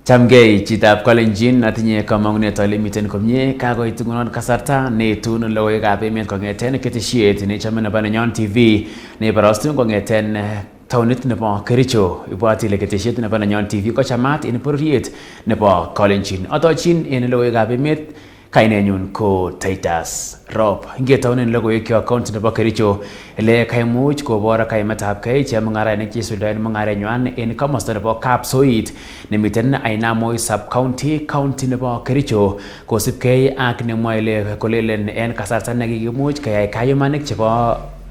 Chamgei chitab Kalenjin atinye kamang'unet ale miten komie kakoit ngunon kasarta netun logoiwekab emet kong'eten ketesiet nechome nebo Nenyon TV neborostun kong'eten taonit nebo Kericho. Ibwat ile ketesiet nebo Nenyon TV kochamat en bororiet nebo Kalenjin. Atochin en logoiwekab emet, kainenyun ko TITUS ROP. Ingetounen logoiwekyok county nebo Kericho ele kaimuch kobor kaimetabgei chemung'arainik cheisuldaen mung'arenywan en komosta nebo Kapsoit nemiten Ainamoi sub-county, county nebo Kericho, kosibgei ak nemwoe ile kolelen en kasarta nekikimuch keyai kayumanik chebo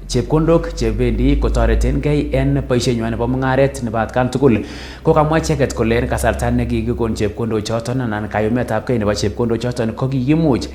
chepkondok chebendi kotoretengei en boisienywan nebo mung'aret nebo atkan tugul. Ko kamwa icheket kole en kasarta nekikikon chepkondok choton anan kayumetabgei nebo chepkondok choton ko kikimuch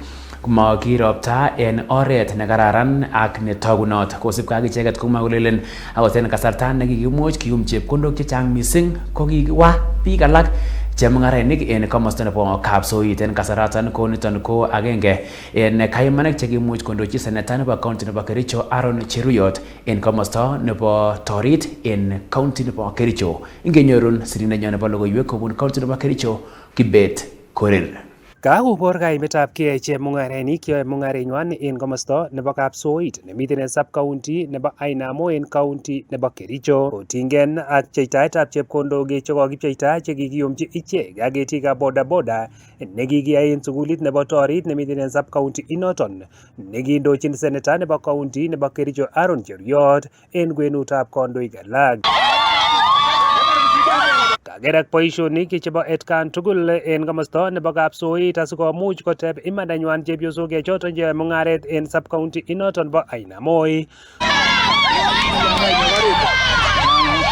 makiropta en oret nekararan ak netogunot, kosibgei ak icheket komwa kolelen akot en kasarta nekikimuch kiyum chepkondok chechang mising ko kikiwa biik alak chemung'arainik en komosta nebo Kapsoit. En kasaraton ko niton ko agenge en kayumanik chekimuch kondochi seneta nebo county nebo Kericho Aaron Cheruyot en komosta nebo Torit en county nebo Kericho. Ingenyorun sirindenyon nebo logoiwek kobun county nebo Kericho, Kibet Korir. Kakobor kaimetabgei chemung'arainik cheyoe mung'arenywan en komosta nebo Kapsoit nemiten en sub-county nebo Ainamoi en county nebo Kericho kotingen ak pcheitaetab chepkondok chekokipcheita chekikiyumchi ichek ak ketikab bodaboda nekikiyai en sukulit nebo Torit nemiten en sub-county inoton nekindochin seneta nebo county nebo Kericho Aaron Cheruyot en kwenutab kandoik alak. Kakerak boisionik chebo etkan tugul en komosta nebo Kapsoit asikomuch koteb imandanywan chepyosok choton cheyoe mung'aret en sub-county inoton bo Ainamoi.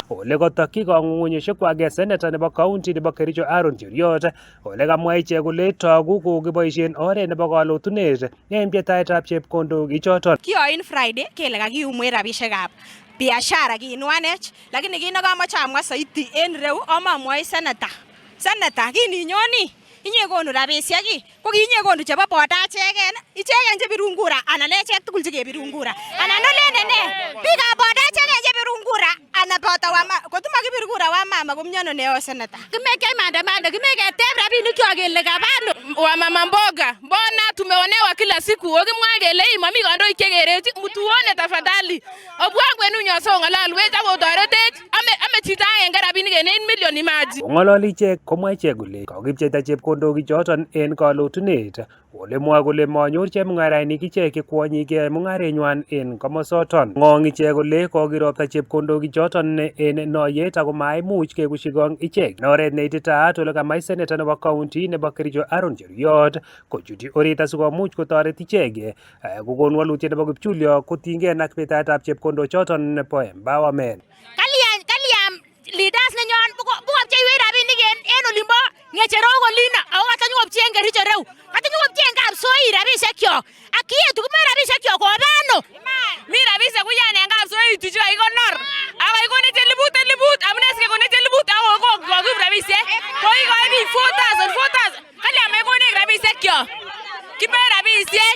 Ole kotokyi kong'ung'unyosiekwak seneta nebo county nebo Kericho Aaron Cheruyot ole kamwa ichek kole togu kokiboisien oret nebo kalotunet en pchetaetab chepkondok ichoton. Kiyoin Friday kele kakiyumwech rabisiekab biashara kinwanech, lakini kit nekomoche amwa soiti en ireu amwoi seneta kininyoni inyekonu rabisiek ko kinyekonu chebo boda icheken chebirun kura anan echek tugul chekebirun kura anan olene ne biikab boda icheken chebirun kura anan boto kotumokibir kura wamama komiono neo seneta. Kimeke maandamano, kimeketeb rabinikyok kele kabano wamama mboga, mbona tumeonewa kila siku, okimwa kele mami kandoik chekerechi, mutuone tafadhali obwa kwenunyon song'ololwech akotoretech ame chito agenge rabinik en 1 million imaji. Kong'ololi ichek komwa ichek kole kokipcheita chepkondok ichoton en kalotunet ole mwoe kole manyor chemung'arainik ichek kwonyik mung'arenywan en komosoton. Ng'ong ichek kole kokiropta chepkondok ichoton en noyet ako maimuch kekusyi kong ichek. En oret neititaat ole kamach seneta nebo county nebo Kericho Aaron Cheruyot kochuti orit asikomuch kotoret ichek kokon walutiet nebo kipchulyo kotinygei ak petaetab chepkondok choton nebo empowerment. Kaliam leaders nenyon bukopcheiwech rabinik en olimbo ng'echerok olino ako katanyokopchi en Kericho reu, katanyokopchi en Kapsoit rabisiekyok ak kiyetu kimoe rabisiekyok kobano. Mi rabisiek kuyan en Kapsoit chu kakikonor ako kakikonech eliput amune sikekonech eliput ako kokib rabisiek kokikoi biik 4,000 kaliam mekonech rabisiekyok kimoe rabisiek.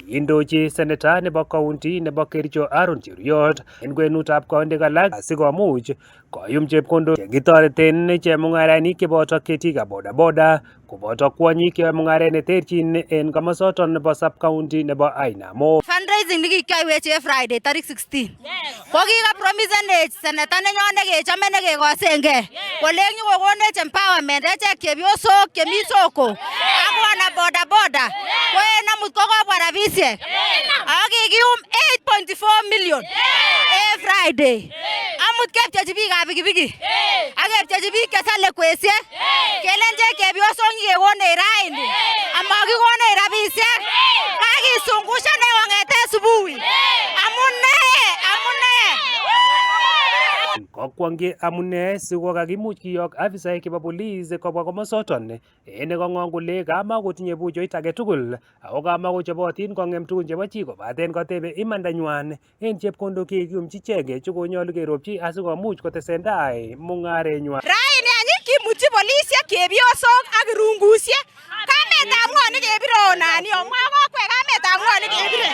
Indochi seneta nebo county nebo Kericho Aaron Cheruyot en kwenutab kandoik alak asikomuch koyum chepkondok chekitoreten chemung'arainik cheboto ketikab bodaboda koboto kwonyik cheyoe mung'aret neterchin en komosoton nebo sub-county nebo Ainamoi. Fundraising nekikiyoiwech en Friday tarik 16 ko kikapromisenech seneta nenyon nekechome nekekosengei kole nyokokonech empowerment echek chepyosok chemi soko ak wana bodaboda ko en amut kokobwa rabisiek ak kikiyum 8.4 million en Friday. Amut kepchechi biikab pikipiki ak kepchechi biik chesale kwesiek kelenjech chepyosok nyekekonech raini amakikonech rabisiek kakisungushan kong'eten subui. Amune kokwongyi amune siko kakimuch kiyok afisaek chebo police kobwa komosoton en kong'ong kole kamakotinye buchoit age tugul ako kamakochobotin kong'em tugun chebo chi kobaten kotebe imandanywan en chepkondok chekiyumchi ichek chekonyolu keropchi asikomuch kotesentai mung'arenywan. Raini any kimutyi polisiek chepyosok ak irungusiek. Kametab ng'o nekebironani omwa kokwek kametab ng'o nekebire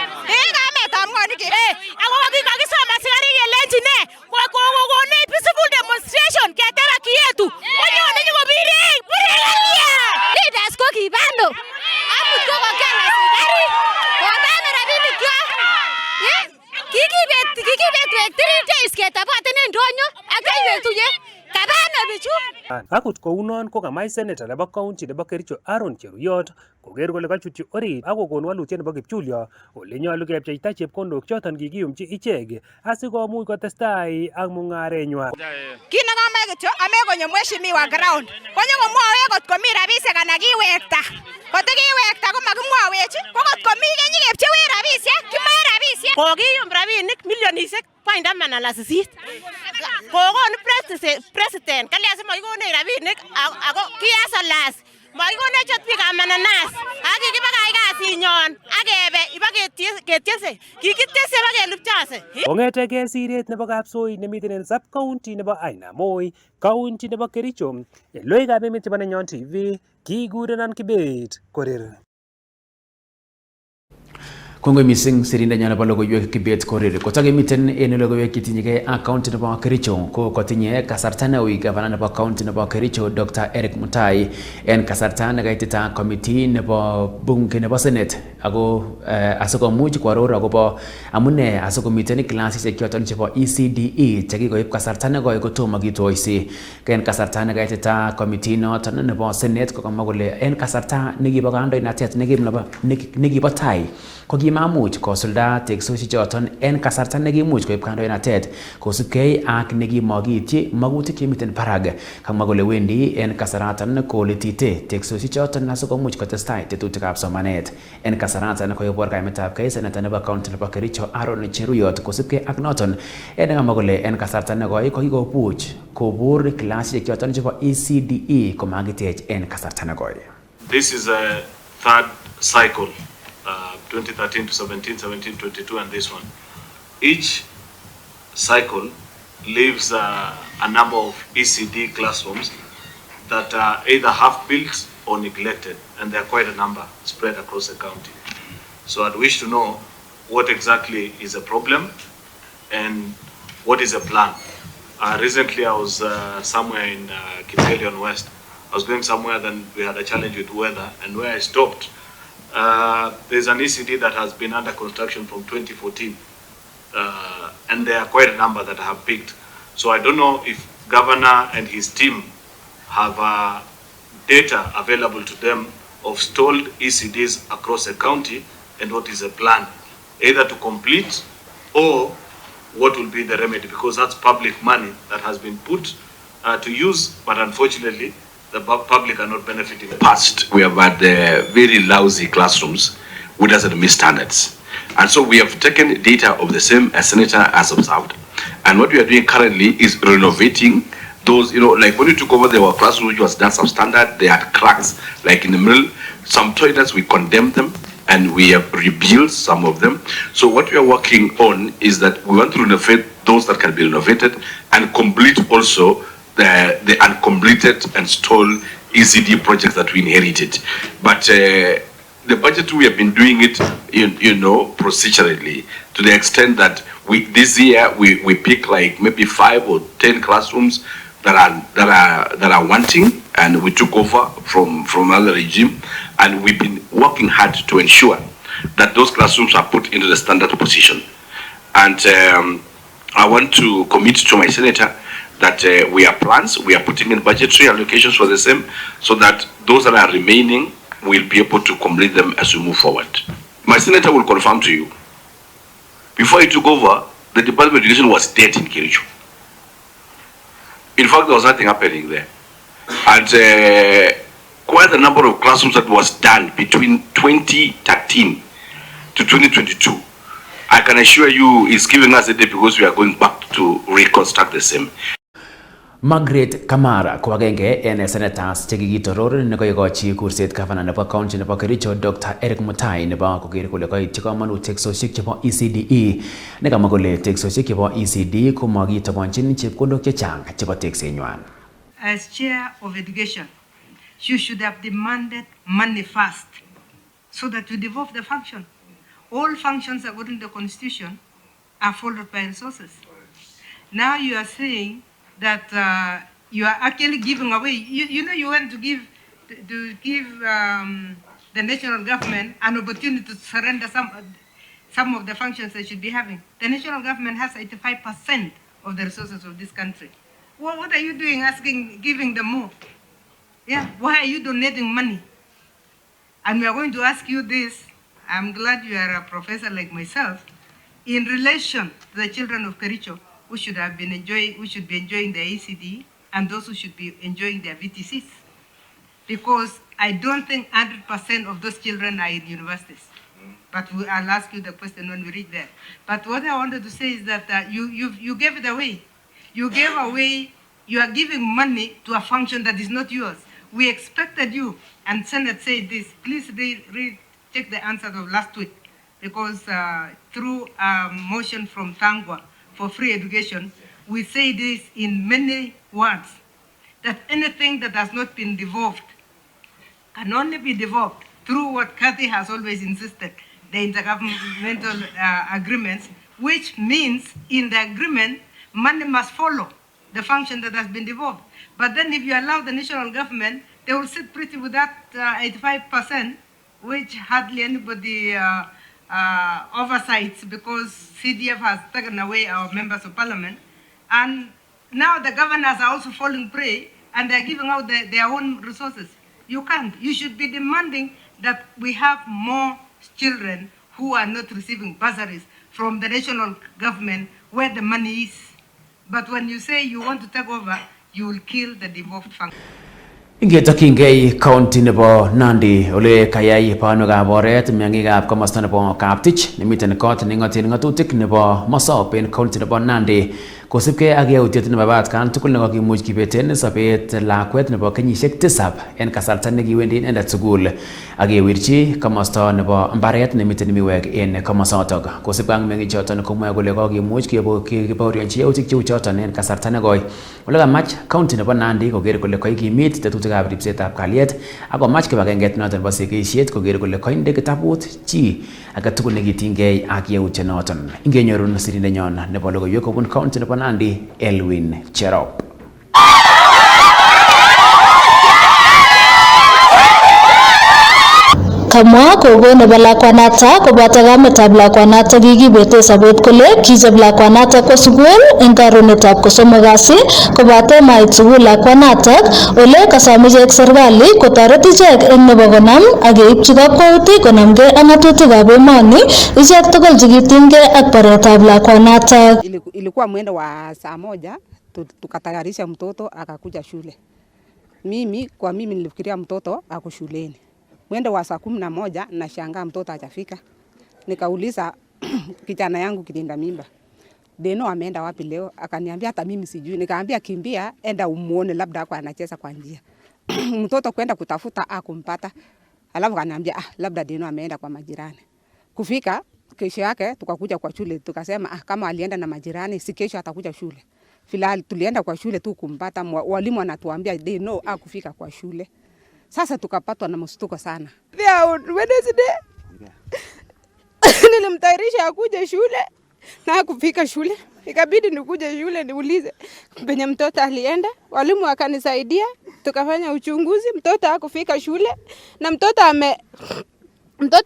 kametab ng'o nekebire ako kakisom asikarik kelenji ne kokonech peaceful demonstration keteba kiyetu konyone nyokobirech Akot kounon ko kamach senator nebo county nebo Kericho Aaron Cheruyot koker kole kachutyi orit ak kokon walutiet nebo kipchulyo ole nyolu kepcheita chepkondok choton kikiyumchi ichek asikomuch kotestai ak mung'arenywan. Kit nekamache kityo ame konyo mheshimiwa ground konyo komwawech kot komi rabisiek anan kiwekta. Kotikiwekta komakimwawech ko kot komi kenyikepchewech rabisiek kimae rabisiek. Kokiyum rabinik milionisiek 8. Kokonu president kalya simakikonech rabinik ako kiasolas makikonech ot biikab mananas ak kikibakach kasinyon akebe ibaketiese kikitiese bakelupchose. Kong'etegei siret nebo kapsoi nemiten en sub county nebo Ainamoi, county nebo Kericho, logoiwekab emet chebo Nenyon TV, kikurenon Kibet Korir. Kongoi mising sirindenyo nebo logoiwek Kibet Korir. Kotakemiten en logoiwek chetinyegei ak county nebo Kericho ko kotinye kasarta neui gavana nebo county nebo Kericho Dr. Eric Mutai en kasarta nekaitita committee nebo bunge nebo senate ako asikomuch kwaror akobo amune asikomiten klasisiek choton chebo ECDE chekikoib kasarta nekoi kotomo kitoisi. En kasarta nekaitita committee noton nebo senate kokamwa kole en kasarta nekibo kandoinatet nekibo tai kokimamuch kosulda teksosiek choton en kasarta nekimuch koib kandoinatet kosubkei ak nekimokityi magutik chemiten barak. Kamwa kole wendi en kasaratan kolitite teksosiek choton asikomuch kotestai tetutikab somanet. En kasaratan koibor kaimetab kei seneta nebo county nebo Kericho Aaron Cheruyot kosubkei ak noton kamwa kole en kasarta nekoi kokikobuch kobur klasisiek choton chebo ECDE komakitech en kasarta nekoi. This is a third cycle. 2013 to 17, 17, 22, and this one. Each cycle leaves a number of ECD classrooms that are either half-built or neglected, and there are quite a number spread across the county. So I'd wish to know what exactly is the problem and what is the plan. Recently I was somewhere in Kitelion West. I was going somewhere, then we had a challenge with weather, and where I stopped, there's an ECD that has been under construction from 2014, and there are quite a number that have picked. So I don't know if Governor and his team have data available to them of stalled ECDs across the county, and what is the plan, either to complete or what will be the remedy, because that's public money that has been put to use, but unfortunately the public are not benefiting. Past, we have had very lousy classrooms with doesn't meet standards. And so we have taken data of the same as Senator has observed. And what we are doing currently is renovating those, like when we took over, there were classrooms which was done substandard, they had cracks, like in the middle. Some toilets, we condemned them and we have rebuilt some of them. So what we are working on is that we want to renovate those that can be renovated and complete also the uncompleted and stalled ECD projects that we inherited. But the budget, we have been doing it, procedurally, to the extent that this year we pick like maybe 5 or 10 classrooms that are wanting, and we took over from another regime, and we've been working hard to ensure that those classrooms are put into the standard position. And I want to commit to my senator that we have plans, we are putting in budgetary allocations for the same, so that those that are remaining will be able to complete them as we move forward. My senator will confirm to you, before he took over, the Department of Education was dead in Kericho. In fact, there was nothing happening there. And quite a number of classrooms that was done between 2013 to 2022, I can assure you is giving us a day because we are going back to reconstruct the same. Margaret Kamara ko agenge en senators chekikitoror nekoikochi kurset gavana nebo county nebo Kericho Dr. Eric Mutai nebo koker kole koityi komonut teksosiek chebo ECDE nekamwa kole teksosiek chebo ECD komakitobonjin chepkondok chechang chebo teksenywan. As chair of education, you should have demanded money first so that you devolve the function. All functions according to the constitution are followed by resources. Now you are saying that you are actually giving away. You want to give the national government an opportunity to surrender some of the functions they should be having. The national government has 85% of the resources of this country. What are you doing giving them more? Yeah, why are you donating money? And we are going to ask you this. I'm glad you are a professor like myself. In relation to the children of Kericho, who should be enjoying their ECD, and those who should be enjoying their VTCs. Because I don't think 100% of those children are in universities. But I'll ask you the question when we reach there. But what I wanted to say is that you gave it away. You are giving money to a function that is not yours. We expected you, and Senate said this, please check the answer of last week, because through a motion from Tangwa for free education, we say this in many words, that anything that has not been devolved can only be devolved through what Kathy has always insisted, the intergovernmental agreements, which means in the agreement, money must follow the function that has been devolved. But then if you allow the national government, they will sit pretty with that 85%, which hardly anybody oversights, because CDF has taken away our members of parliament. And now the governors are also falling prey, and they're giving out their own resources. You can't. You should be demanding that we have more children who are not receiving bursaries from the national government where the money is. But when you say you want to take over, you will kill the devolved function. Ingetokingei county nebo Nandi ole kayai panwekab oret meng'ikab komosta nebo Kaptich nemiten kot nengoten ng'atutik nebo Mosop en county nebo Nandi kosibgei ak yautiet nebo atkan tugul nekakimuch kibeten sobet lakwet nebo kenyisiek 7 en kasarta nekiwendi inendet sukul ak kewirchi komosta nebo mbaret nemiten miwek en komosotok. Kosibgei ak meng'ichoton komwoe kole kakimuch kebaorionchi yautik cheu choton en kasarta negoi. Ole kamach county nebo Nandi koker kole kaikimit tetutikab ripsetab kalyet ak komach kibagenget noton nebo sikisiet koker kole koinde kitabut chi age tugul nekitinygei ak yautyonoton. Ingenyorun sirindenyon nebo logoiwek kobun county nebo Nandi, Elwin Cherop. Kamwa kogo nebo lakwanata koboto kametab lakwanata kikibete sobet kole kichob lakwanata kwa sukul eng karonetab kosomok kasi kobote mait sukul lakwanata ole kasam ichek serikali kotoret ichek eng nebo konam ak keipchi kakwautik konamgei ak ng'atutikab emoni ichek tugul chekitinygei ak baretab lakwanata. Ilikuwa mwendo wa saa moja tukatayarisha mtoto akakuja shule. Mimi nilifikiria mtoto ako shuleni. Mwendo wa saa 11 nashangaa mtoto hajafika. Nikauliza kijana yangu kilinda mimba, Deno ameenda wapi leo? Akaniambia hata mimi sijui. Nikaambia kimbia, enda umuone labda kwa anacheza kwa njia. Mtoto kwenda kutafuta akumpata. Alafu akaniambia labda Deno ameenda kwa majirani. Kufika kesho yake tukakuja kwa shule, tukasema kama alienda na majirani si kesho atakuja shule. Filali tulienda kwa shule tu kumpata, walimu wanatuambia Deno akufika kwa shule. Sasa tukapatwa na mshtuko sana. Wednesday nilimtayarisha akuje shule na kufika shule. Ikabidi nikuje shule niulize penye mtoto alienda. Walimu wakanisaidia, tukafanya uchunguzi, mtoto hakufika shule na mtoto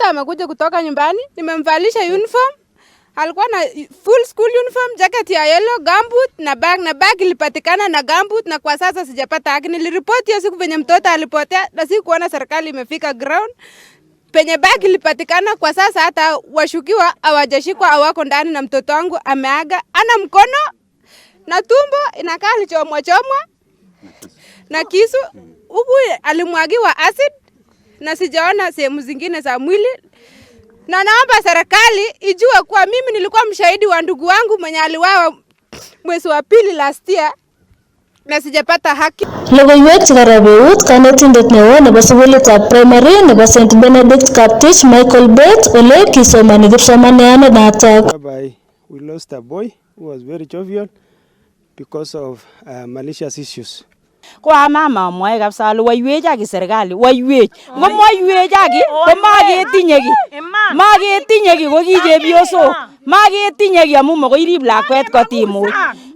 amekuja kutoka nyumbani. Nimemvalisha uniform. Alikuwa na full school uniform, jacket ya yellow, gumboot na bag ilipatikana na gumboot, na kwa sasa sijapata haki. Niliripoti hiyo siku penye mtoto alipotea na sikuona serikali imefika ground. Penye bag ilipatikana kwa sasa hata washukiwa hawajashikwa, hawako ndani na mtoto wangu ameaga. Ana mkono na tumbo inakaa alichomwa na kisu. Huku alimwagiwa acid na sijaona sehemu zingine za mwili. Na naomba serikali ijue kuwa mimi nilikuwa mshahidi wa ndugu wangu mwenye aliwawa mwezi wa pili last year na sijapata haki. Logoiwek chekarabeut kanetindet neo nebo sukulitab primary nebo St Benedict Kaptich Michael Bet ole kisomani kipsomaniat natok. We lost a boy who was very jovial because of malicious issues. Kwa mama mwae kabisa ale waiwech aki serikali waiwech ngomwaiwech aki maketinye ki ko ki chepyosok maketinye ki amu makoi rib lakwet kotimuch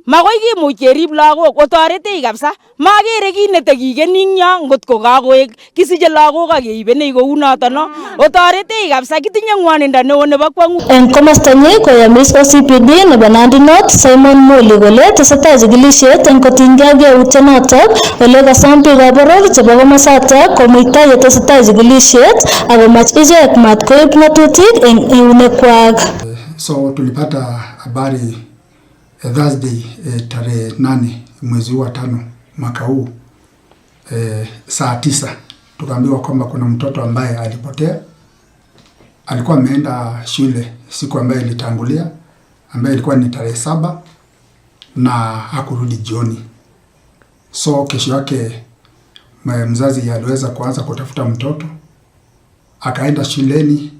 Makoi kimuch kerib lagok otoretech kabisa. Makere kit netekikening yo ngotko kakoek kisiche lagok ak keibenei kou noto no. Otoretech kabisa kitinye ngwanindo neo nebo kwangut. En komostanyi koyamis OCPD nebo Nandi North Simon Moli kole tesetai chikilisiet en kotinygei ak yautyonotok ole kasom biikab boror chebo komosatak komuita yetesetai chikilisiet akomach ichek matkoib ng'atutik en eunekwak. So tulipata habari Thursday tarehe 8 mwezi wa 5 mwaka huu saa 9 tukaambiwa kwamba kuna mtoto ambaye alipotea. Alikuwa ameenda shule siku ambayo ilitangulia ambayo ilikuwa ni tarehe 7 na hakurudi jioni. So kesho yake mzazi aliweza kuanza kutafuta mtoto, akaenda shuleni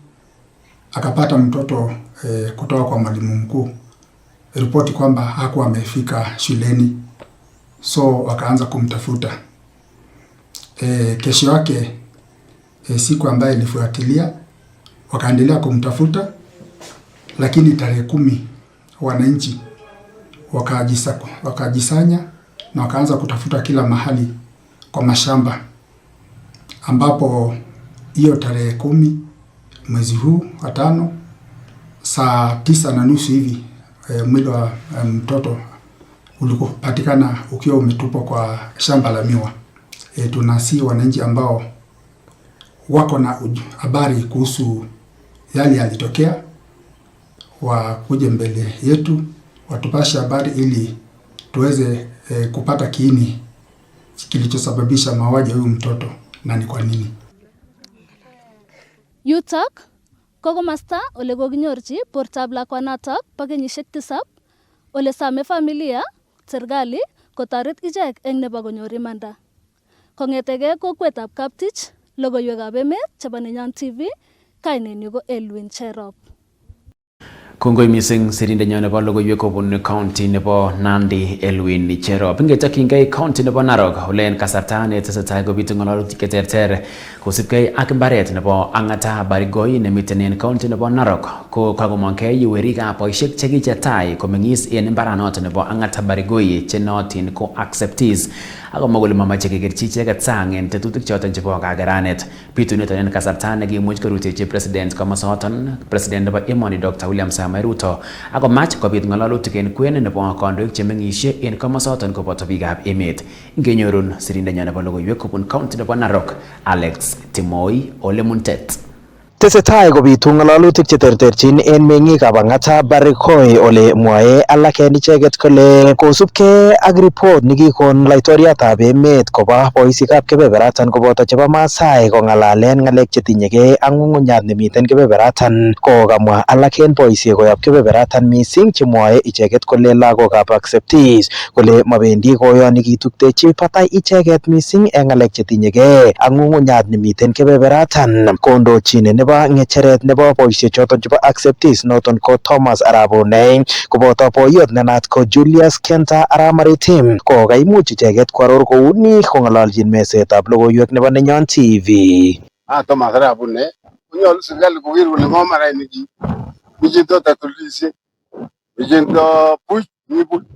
akapata mtoto kutoka kwa mwalimu mkuu ripoti kwamba hakuwa amefika shuleni, so wakaanza kumtafuta. Kesho yake siku ambayo ilifuatilia wakaendelea kumtafuta, lakini tarehe 10 wananchi wakajisanya na wakaanza kutafuta kila mahali kwa mashamba, ambapo hiyo tarehe 10 mwezi huu wa 5 saa 9:30 hivi mwili wa mtoto ulikopatikana ukiwa umetupwa kwa shamba la miwa. Tunasi wananchi ambao wako na habari kuhusu yale yalitokea wakuje mbele yetu watupashe habari ili tuweze kupata kiini kilichosababisha mauaji ya huyu mtoto na ni kwa nini. Yutok ko komasta ole kokinyorchi bortab lakwanatak bo kenyisiek 7 ole same familia serikali kotoret ichek eng nebo konyor imanda. Kongetegei kokwetab Kaptich, logoiwekab emet chebo Nenyon TV, kainenyu ko Elwin Cherop. Kongoi mising sirindenyo nebo logoiwek kobun county nebo Nandi Elwin Cherop. Ngetokyingei county nebo Narok ole en kasarta netesetai kobitu ng'alalutik cheterter kosubkei ak mbaret nebo Ang'ata Barigoi nemiten en county nebo Narok ko kakomongkei werikab boisiek chekichetai komeng'is en mbaranoto nebo Ang'ata Barigoi chenootin ko acceptees akomwa kole mamache kekerchi icheket sang en tetutik choton chebo kakeranet. Bitunito en kasarta nekimuch korutechi president komosoton president nebo emoni Dr. William Samoei Ruto akomach kobit ng'alalutik en kwen nebo kandoik chemeng'isie en komosoton koboto biikab emet. Ngenyorun sirindenyo nebo logoiwek kobun county nebo Narok Alex Timoi Ole Muntet. Tesetai kobitu ng'alalutik cheterterchin en meng'ikab Ang'ata Barigoi ole mwae alak en icheket kole kosubkei ak report nekikon laitoriatab emet koba boisikab kebeberatan koboto chebo Maasai kong'alalen ng'alek chetinyegei ak ng'ung'unyat nemiten kebeberatan, ko kamwa alak en boisiek koyob kebeberatan mising chemwae icheket kole lagokab acceptees kole mabendi koyoni kituktechi batai icheket mising en ng'alek chetinyegei ak ng'ung'unyat nemiten kebeberatan. Kondochin nebo ng'echeret nebo boisiek choton chebo acceptees noton ko Thomas Arap Onei koboto boiyot nenat ko Julius Kenta Aramaritim ko kaimuch icheket kwaror kouni kong'ololjin mesetab logoiwek nebo Nenyon TV. Thomas Arap Onei konyolu serikali koker kole ng'o marainik bichuto tatulishe bichuto buch mi buch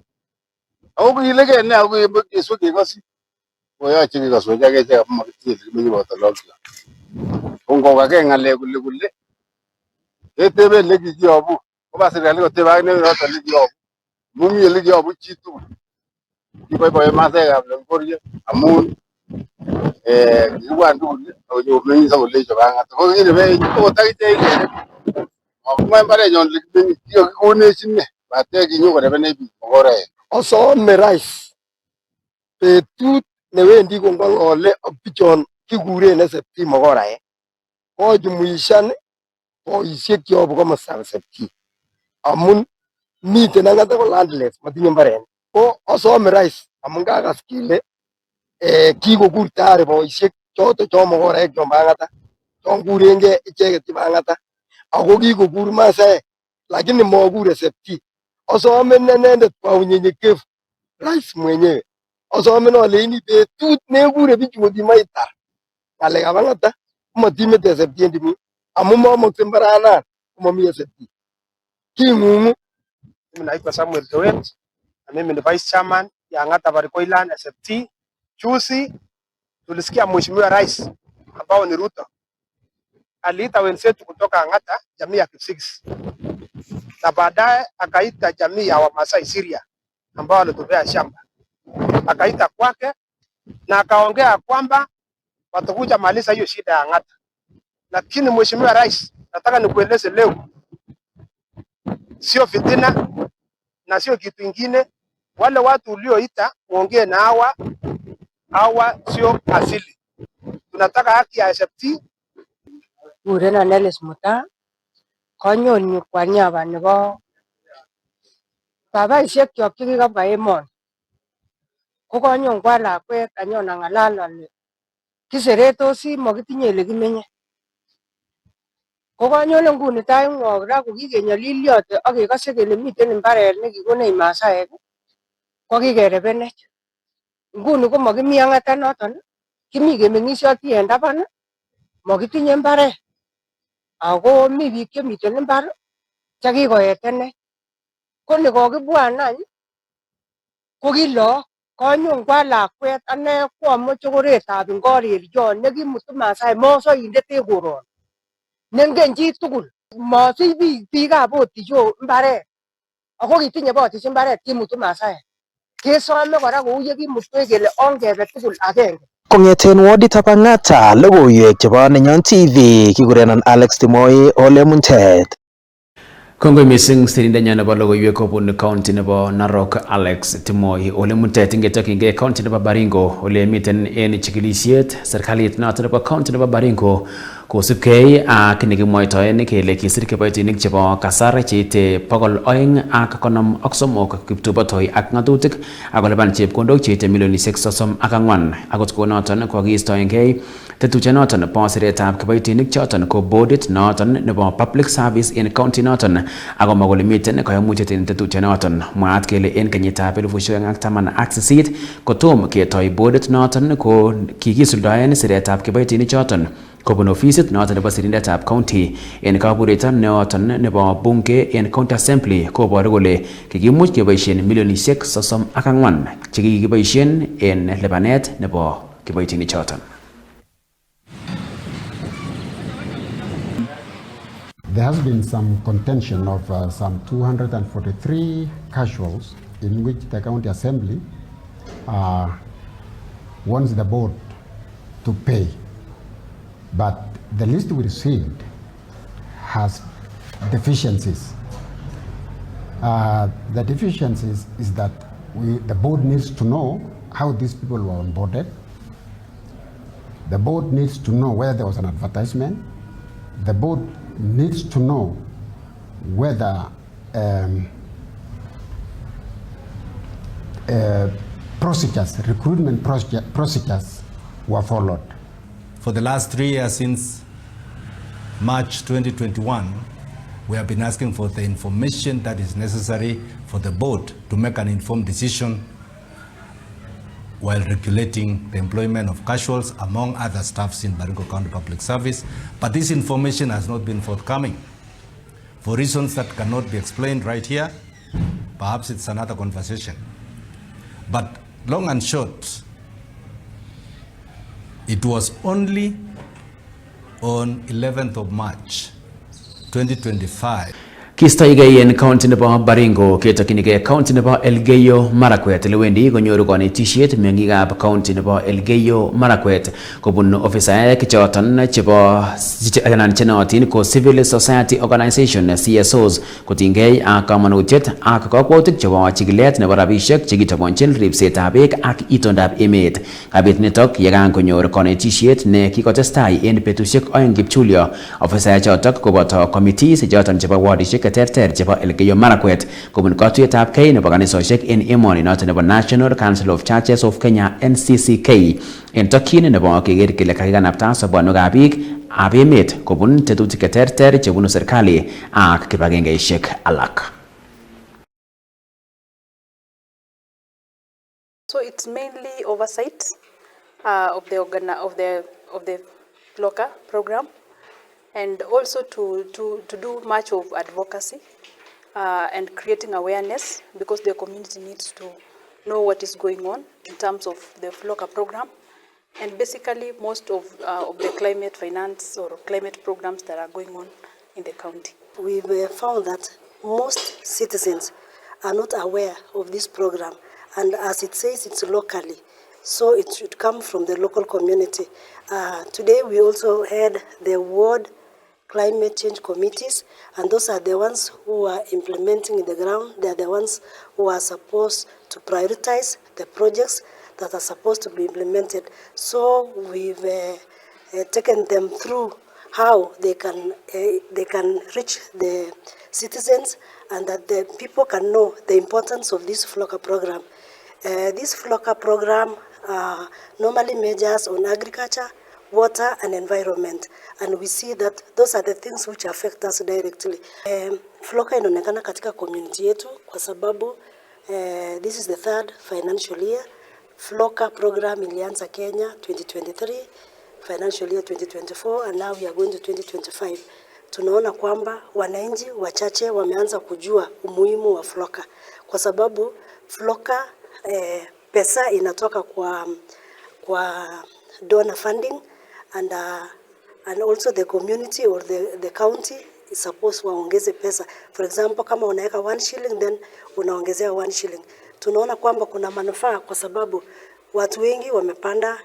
ako kilegei ne ako keswe kekosi koyoche kekoswech ak echek amakitiel kimenye boto lolta. Ngokake ng'alek kole ketebe ele kikiyobu koba serikali kotebe ak noto nekiyobu mumi ele kiyobu chitugul. Kiboiboe Masaekab Lemboria amun kibwan tugul akonyor meng'is akolecho Ang'ata ko kirebe okot akichek akomwa mbarenyon ole kimenye kikonech ine bate kinyokorebenech biik mokoraek. Asome rais betut newendi kong'olole ak bichon kikuren SFT mokoraek kojumuishan boisiek cheyobu komostab SFT amun miten Ang'ata ko landless matinye mbarenik. Ko asome rais amun kakas kele kikokur tayari boisiek choto cho mokoraek chombo Ang'ata chon kurengei icheket chebo Ang'ata ako kikokur Masaek lakini mokur SFT. Asome inendet kwa unyenyekevu rais mwenyewe, asome noleini betut nekure bichu kotimaitar ng'alekab Ang'ata komatimete SFT en timin amun mamokse mbaranan komami SFT. King'ung'u. Mimi naitwa Samuel Towet, na mimi ni vice chairman ya Ng'ata Barikoilan SFT. Juzi tulisikia Mheshimiwa Rais ambao ni Ruto aliita wenzetu kutoka Ng'ata, jamii ya Kipsigis, na baadaye akaita jamii ya Wamasai Syria ambao walitupea shamba, akaita kwake na akaongea kwamba watakuja maliza hiyo shida ya Ng'ata. Lakini Mheshimiwa Rais, nataka nikueleze leo, sio fitina na sio kitu kingine. Wale watu ulioita muongee na hawa sio asili. Tunataka haki ya SFT. Urena Neles Muta konyon yu kwa niaba nebo babaisiek kyok chekikabwa emoni, ko konyon kwa lakwet anyon ang'alal ale kiseretosi makitinye ole kimenye. Ko konyone nguni taing'wong ra kokikenyolilyote ak kekose kele miten mbaret nekikonech masaek ko kikerebenech. Nguni ko makimi Ng'ata noton, kimi kemeng'isyoti en taban, makitinye mbaret ako mi biik chemiten mbar chekikoetenech. Ko nekokibwan any ko ki look, konyon kwa lakwet ane kwamo chokoretab Ngorerion nekimutu Masai mosoindet en koroni nengen chi tugul, masich biikab Otiyo mbaret ako kitinye Botich mbaret kimutu Masaek. Kesome kora kou yekimutwech kele ongebe tugul agenge. Kong'eten woditab Ng'ata, logoiwek chebo Nenyon TV kikurenan Alex Timoi Ole Muntet. Kongoi missing sirindenyo nebo logoiwek kobun county nebo Narok Alex Timoi Ole Muntet. Ingetokyingei county nebo Baringo ole miten en chikilisiet serikalit noton nebo county nebo Baringo kosubkei ak nekimwoitoen kele kisir kiboitinik chebo kasar cheite 253 kiptubotoi ak ng'atutik ak kolipan chepkondok cheite milionisiek 34. Akot kounoton kokiistoengei tetutienoton bo siretab kiboitinik choton ko bodit noton nebo public service en county noton akomwa kole miten koimutiet en tetutienoton. Mwaat kele en kenyitab 2018 kotom ketoi bodit noton ko kikisuldaen siretab kiboitinik choton kobun ofisit noton nebo sirindetab county en kabureito noton nebo bunge en county assembly koboru kole kikimuch keboisien milionisiek 34 chekikiboisien en lipanet nebo kiboitinik choton. There has been some contention of some 243 casuals in which the county assembly wants the board to pay. But the list we received has deficiencies. The deficiencies is that the board needs to know how these people were onboarded. The board needs to know whether there was an advertisement. The board needs to know whether recruitment procedures were followed. For the last 3 years since March 2021, we have been asking for the information that is necessary for the board to make an informed decision while regulating the employment of casuals among other staffs in Baringo County Public Service. But this information has not been forthcoming for reasons that cannot be explained right here. Perhaps it's another conversation. But long and short, it was only on 11th of March 2025. Kistoigei en county nebo Baringo ketokyinigei county nebo Elgeyo Marakwet lewendi konyoru konetisiet meng'ikab county nebo Elgeyo Marakwet kobun ofisaek choton chebo anan chenootin ko Civil Society Organization CSOs kotinygei ak kamanutiet ak kakwautik chebo chikilet nebo rabisiek chekitobonjin ripsetab beek ak itondab emet. Kabit nitok yekan konyor konetisiet ne kikotestai en betusiek 2 kipchulyo. Ofisaek chotok koboto committees choton chebo wardishek terter chebo Elgeyo Marakwet kobun katuiyetab kei nebo kanisosiek en emoni noton nebo National Council of Churches of Kenya NCCK en tokyin nebo keker kele kakikanapta sobonwekab biik ab emet kobun tetutik terter chebunu serikali ak kibagengeisiek alak. So it's mainly oversight of the LOCA program, and also to do much of advocacy and creating awareness, because the community needs to know what is going on in terms of the FLOCA program, and basically most of the climate finance or climate programs that are going on in the county. We've found that most citizens are not aware of this program, and as it says, it's locally, so it should come from the local community. Today we also had the ward climate change committees, and those are the ones who are implementing in the ground. They are the ones who are supposed to prioritize the projects that are supposed to be implemented. So we've taken them through how they can reach the citizens, and that the people can know the importance of this FLOCA program. This FLOCA program normally measures on agriculture, water and environment, and we see that those are the things which affect us directly. FLOCA inaonekana katika community yetu kwa sababu this is the third financial year. FLOCA program ilianza Kenya 2023, financial year 2024, and now we are going to 2025. Tunaona kwamba wananchi wachache wameanza kujua umuhimu wa FLOCA, kwa sababu FLOCA pesa inatoka kwa donor funding, and also the community or the county is supposed waongeze pesa. For example, kama unaweka 1 shilling then unaongezea 1 shilling. Tunaona kwamba kuna manufaa kwa sababu watu wengi wamepanda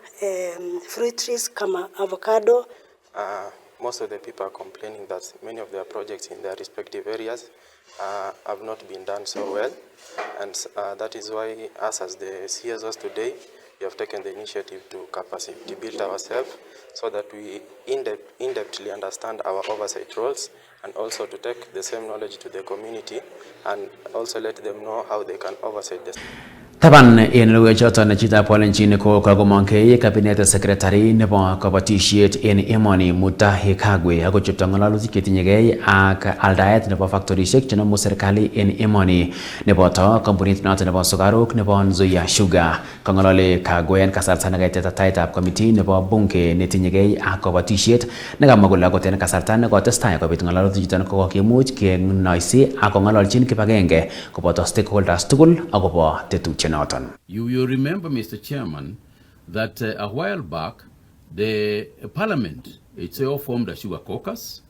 fruit trees kama avocado. Most of the people are complaining that many of their projects in their respective areas have not been done so well, and that is why us as the CSOs today, we have taken the initiative to capacity build ourselves so that we in-depthly understand our oversight roles, and also to take the same knowledge to the community and also let them know how they can oversight this. Taban en logoichoton chitab Kalenjin ko kagomongkei cabinet secretary nebo kabatisiet en emoni Mutahi Kagwe ako chepto ngalalutik chetinyegei ak aldaet nebo factorisiek chenomu serikali en emoni neboto kampunit noto nebo sukaruk nebo Nzoia Sugar. Kangalale Kagwe en kasarta nekaitet taitab committee nebo bunge netinyegei ak kabatisiet nekamwa kole akot en kasarta nekotestai kobit ngalalutik chuton ko kokimuch kenoisi ak kongalalchin kibagenge koboto stakeholders tugul akobo tetutiet. You will remember, Mr. Chairman, that a while back, the Parliament itself formed a sugar caucus.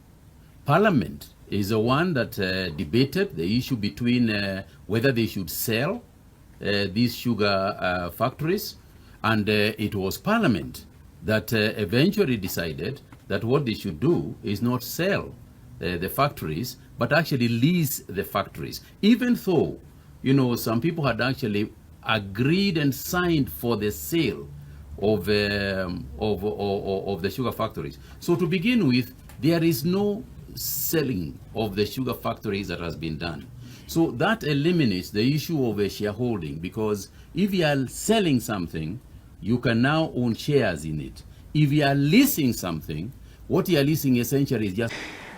Parliament is the one that debated the issue between whether they should sell these sugar factories, and it was Parliament that eventually decided that what they should do is not sell the factories, but actually lease the factories, even though, you know, some people had actually agreed and signed for the sale of the sugar factories. So to begin with, there is no selling of the sugar factories that has been done. So that eliminates the issue of a shareholding, because if you are selling something, you can now own shares in it. If you are leasing something, what you are leasing essentially is just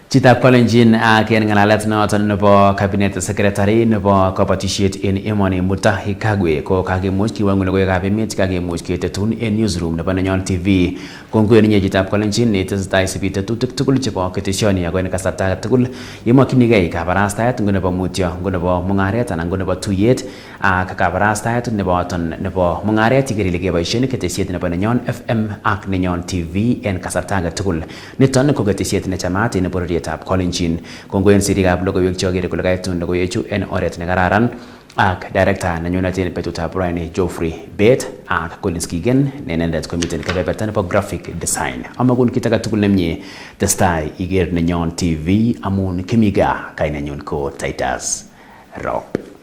chitab Kalenjin ak en ngalalet noton nebo cabinet secretary nebo kabatisiet en emoni Mutahi Kagwe ko kakimuch kiwangu logoiwekab emet kakimuch ketetun en newsroom nebo Nenyon TV. Kongoi ninyi chitab Kalenjin netesetai sibi tetutik tugul chebo ketesioni ako en kasarta tugul yemokyinigei kabarastaet ngo nebo mutyo ngo nebo mungaret anan ngo nebo tuyet ak kabarastaet nebo mungaret igeri keboisien ketesiet nebo Nenyon FM ak Nenyon TV en kasarta tugul. Niton ko ketesiet nechamat en bororietab Kalenjin. Kongoi sirikab logoiwek chogere kole kaitun logoiwechu en oret nekararan ak director nenyunet en betutab Brian Geoffrey Bet ak Collins Kigen nenendet komiten kebeberta nebo graphic design. Amagun kitaka tugul nemie testai iger Nenyon TV amun kimiga kainenyun ko Titus ROP.